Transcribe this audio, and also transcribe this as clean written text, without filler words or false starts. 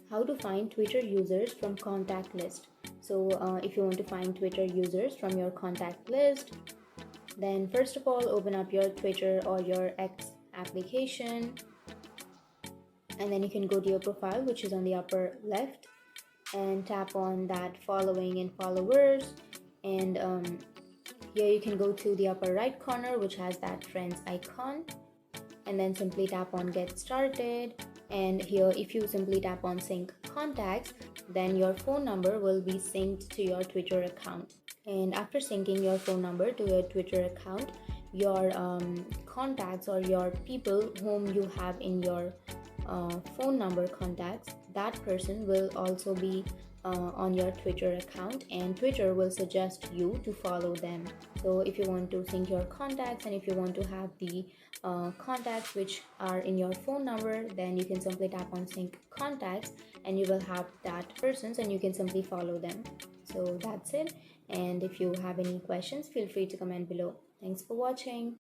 How to find Twitter users from contact list. So if you want to find Twitter users from your contact list, then first of all open up your Twitter or your X application, and then you can go to your profile, which is on the upper left, and tap on that following and followers, and here you can go to the upper right corner, which has that friends icon, and then simply tap on get started. And here if you simply tap on sync contacts, then your phone number will be synced to your Twitter account. And after syncing your phone number to your Twitter account, your contacts or your people whom you have in your phone number contacts, that person will also be on your Twitter account, and Twitter will suggest you to follow them. So if you want to sync your contacts and if you want to have the contacts which are in your phone number, then you can simply tap on sync contacts and you will have that persons and you can simply follow them. So that's it, and if you have any questions, feel free to comment below. Thanks for watching.